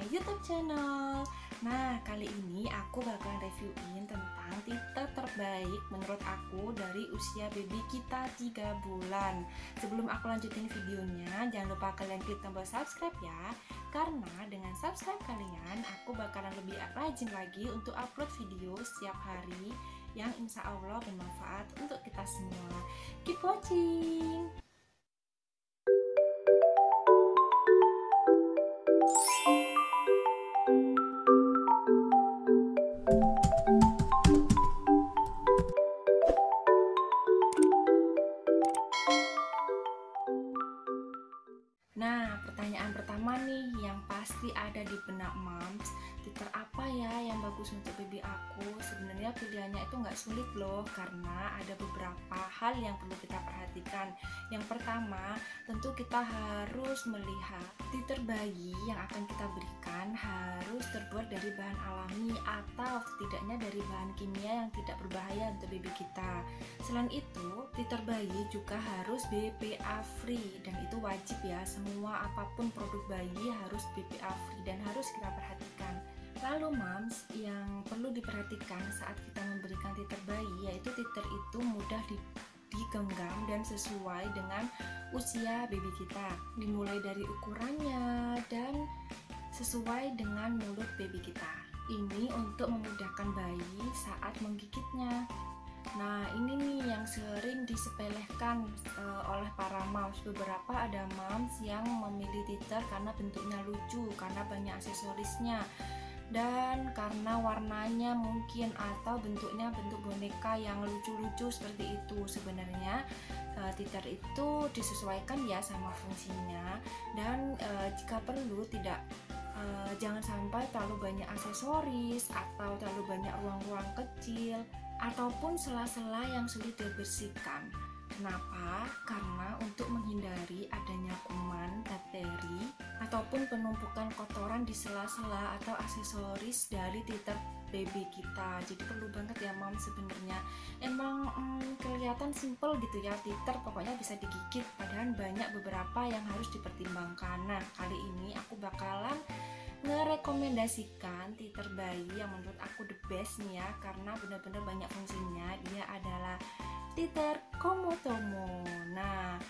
YouTube channel. Nah, kali ini aku bakalan reviewin tentang titer terbaik menurut aku dari usia baby kita 3 bulan. Sebelum aku lanjutin videonya, jangan lupa kalian klik tombol subscribe ya. Karena dengan subscribe kalian, aku bakalan lebih rajin lagi untuk upload video setiap hari yang insya Allah bermanfaat untuk kita semua. Keep watching! Nah, pertanyaan pertama nih yang pasti ada di benak moms, titer apa ya yang bagus untuk baby aku? Sebenarnya pilihannya itu nggak sulit loh, karena ada beberapa hal yang perlu kita perhatikan. Yang pertama, tentu kita harus melihat titer bayi yang akan kita berikan harus terbuat dari bahan alami atau setidaknya dari bahan kimia yang tidak berbahaya untuk baby kita. Selain itu, titer bayi juga harus BPA free dan itu wajib ya. Semua apapun produk bayi harus BPA free dan harus kita perhatikan. Lalu moms, yang perlu diperhatikan saat kita memberikan titer bayi yaitu titer itu mudah digenggam dan sesuai dengan usia baby kita, dimulai dari ukurannya dan sesuai dengan mulut baby kita. Ini untuk memudahkan bayi saat menggigitnya. Nah, ini nih yang sering disepelekan oleh para moms. Beberapa ada moms yang memilih titer karena bentuknya lucu, karena banyak aksesorisnya, dan karena warnanya mungkin, atau bentuknya bentuk boneka yang lucu-lucu seperti itu. Sebenarnya titer itu disesuaikan ya sama fungsinya, dan jika perlu jangan sampai terlalu banyak aksesoris atau terlalu banyak ruang-ruang kecil ataupun sela-sela yang sulit dibersihkan. Kenapa? Karena untuk menghindari adanya kuman, bakteri, ataupun penumpukan kotoran di sela-sela atau aksesoris dari titer baby kita. Jadi perlu banget ya mom, sebenarnya emang kelihatan simple gitu ya titer, pokoknya bisa digigit, padahal banyak beberapa yang harus dipertimbangkan. Nah, kali ini aku bakalan ngerekomendasikan titer bayi yang menurut aku the best nih ya, karena benar-benar banyak fungsinya. Dia adalah titer Komotomo. Nah,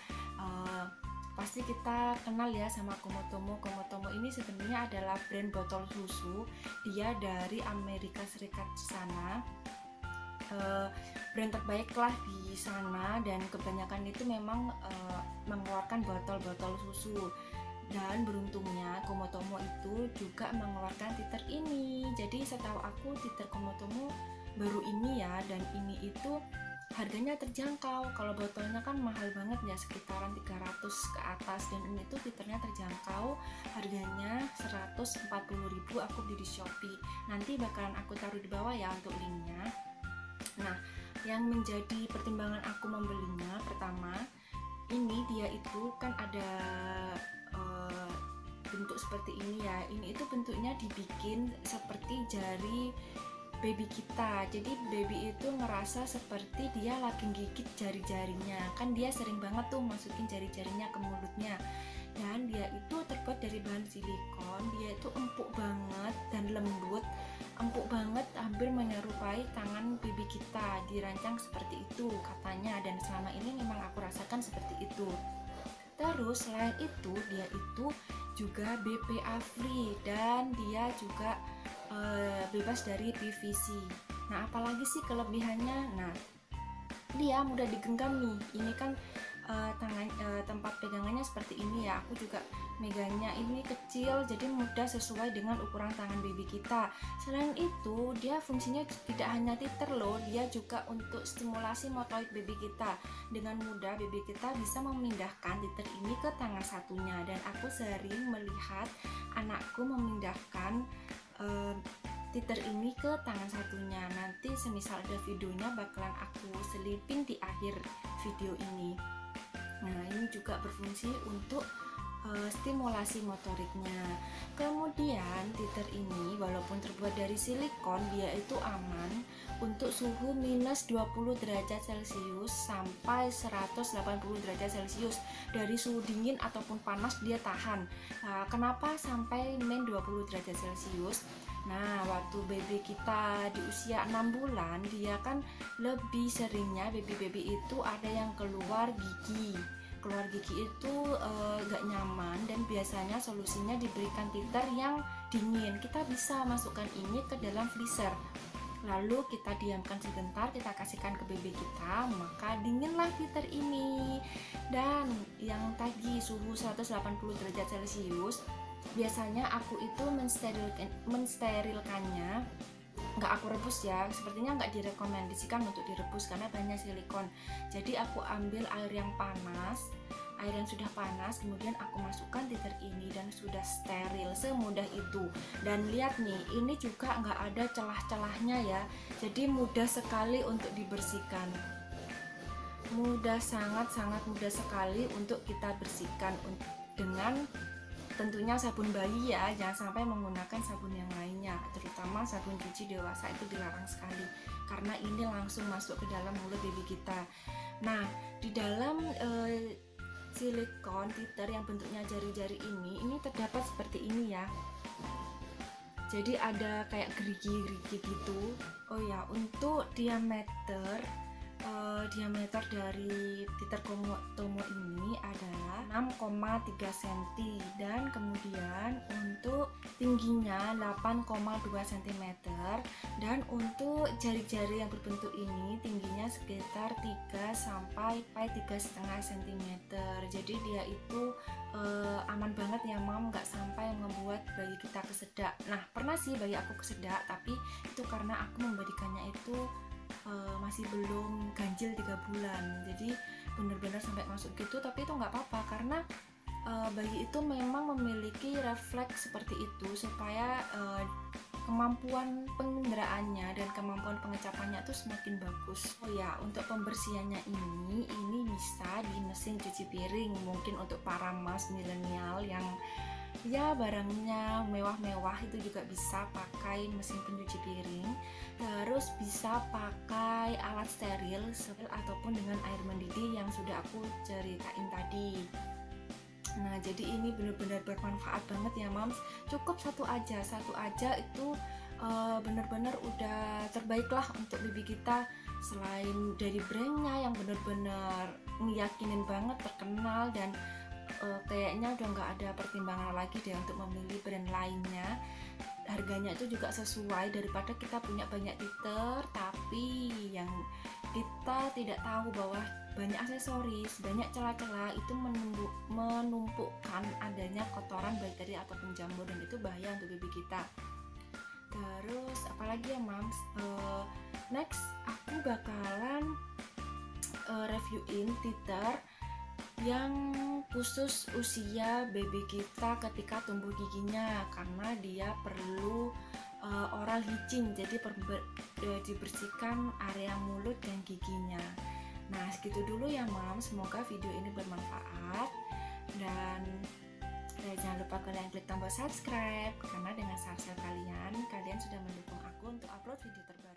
pasti kita kenal ya sama Komotomo. Komotomo ini sebenarnya adalah brand botol susu. Dia dari Amerika Serikat sana. Brand terbaik lah di sana, dan kebanyakan itu memang mengeluarkan botol-botol susu. Dan beruntungnya Komotomo itu juga mengeluarkan titer ini. Jadi setahu aku titer Komotomo baru ini ya, dan ini itu harganya terjangkau. Kalau botolnya kan mahal banget ya, sekitaran 300 ke atas, dan ini tuh titernya terjangkau, harganya 140.000. aku beli di Shopee. Nanti bakalan aku taruh di bawah ya untuk linknya. Nah, yang menjadi pertimbangan aku membelinya, pertama, ini dia itu kan ada bentuk seperti ini ya. Ini itu bentuknya dibikin seperti jari baby kita. Jadi baby itu ngerasa seperti dia lagi gigit jari-jarinya. Kan dia sering banget tuh masukin jari-jarinya ke mulutnya. Dan dia itu terbuat dari bahan silikon. Dia itu empuk banget dan lembut, empuk banget, hampir menyerupai tangan baby kita. Dirancang seperti itu katanya, dan selama ini memang aku rasakan seperti itu. Terus selain itu, dia itu juga BPA free dan dia juga bebas dari PVC. Nah, apalagi sih kelebihannya? Nah, dia mudah digenggam nih. Ini kan tempat pegangannya seperti ini ya. Aku juga megangnya ini kecil, jadi mudah sesuai dengan ukuran tangan baby kita. Selain itu, dia fungsinya tidak hanya titer loh, dia juga untuk stimulasi motorik baby kita. Dengan mudah baby kita bisa memindahkan titer ini ke tangan satunya, dan aku sering melihat anakku memindahkan titer ini ke tangan satunya. Nanti semisal ada videonya bakalan aku selipin di akhir video ini. Nah, ini juga berfungsi untuk stimulasi motoriknya. Kemudian teeter ini walaupun terbuat dari silikon, dia itu aman untuk suhu minus 20 derajat Celcius sampai 180 derajat Celcius. Dari suhu dingin ataupun panas dia tahan. Nah, kenapa sampai min 20 derajat Celcius? Nah, waktu baby kita di usia 6 bulan, dia kan lebih seringnya baby-baby itu ada yang keluar gigi. Keluar gigi itu gak nyaman, dan biasanya solusinya diberikan teeter yang dingin. Kita bisa masukkan ini ke dalam freezer, lalu kita diamkan sebentar, kita kasihkan ke baby kita, maka dinginlah teeter ini. Dan yang tadi suhu 180 derajat Celcius, biasanya aku itu mensterilkannya, nggak aku rebus ya, sepertinya nggak direkomendasikan untuk direbus karena banyak silikon. Jadi aku ambil air yang panas, air yang sudah panas, kemudian aku masukkan teeter ini dan sudah steril, semudah itu. Dan lihat nih, ini juga nggak ada celah-celahnya ya, jadi mudah sekali untuk dibersihkan, sangat mudah sekali untuk kita bersihkan dengan tentunya sabun bayi ya, jangan sampai menggunakan sabun yang lainnya, terutama sabun cuci dewasa itu dilarang sekali karena ini langsung masuk ke dalam mulut baby kita. Nah, di dalam silikon teeter yang bentuknya jari-jari ini terdapat seperti ini ya, jadi ada kayak gerigi-gerigi gitu. Oh ya, untuk diameter dari teeter Tomo ini adalah 6,3 cm, dan kemudian untuk tingginya 8,2 cm, dan untuk jari-jari yang berbentuk ini tingginya sekitar 3 sampai 3,5 cm. Jadi dia itu aman banget ya mam, nggak sampai membuat bayi kita kesedak. Nah, pernah sih bayi aku kesedak, tapi itu karena aku memberikannya itu masih belum ganjil 3 bulan, jadi benar-benar sampai masuk gitu. Tapi itu nggak apa-apa karena bayi itu memang memiliki refleks seperti itu supaya kemampuan pengendaraannya dan kemampuan pengecapannya itu semakin bagus. Oh ya, untuk pembersihannya ini bisa di mesin cuci piring. Mungkin untuk para mas milenial yang ya barangnya mewah-mewah itu juga bisa pakai mesin pencuci piring. Terus bisa pakai alat steril ataupun dengan air mendidih yang sudah aku ceritain tadi. Nah, jadi ini benar-benar bermanfaat banget ya mams. Cukup satu aja itu benar-benar udah terbaik lah untuk baby kita. Selain dari brandnya yang benar-benar ngeyakinin banget, terkenal, dan kayaknya udah nggak ada pertimbangan lagi deh untuk memilih brand lainnya. Harganya itu juga sesuai, daripada kita punya banyak teeter tapi yang kita tidak tahu bahwa banyak aksesoris, banyak celah-celah itu menumpukkan adanya kotoran bakteri ataupun jamur, dan itu bahaya untuk baby kita. Terus apalagi ya mams, next aku bakalan reviewin teeter yang khusus usia baby kita ketika tumbuh giginya, karena dia perlu oral hygiene, jadi dibersihkan area mulut dan giginya. Nah, segitu dulu ya mam, semoga video ini bermanfaat, dan jangan lupa kalian klik tombol subscribe, karena dengan subscribe kalian sudah mendukung aku untuk upload video terbaru.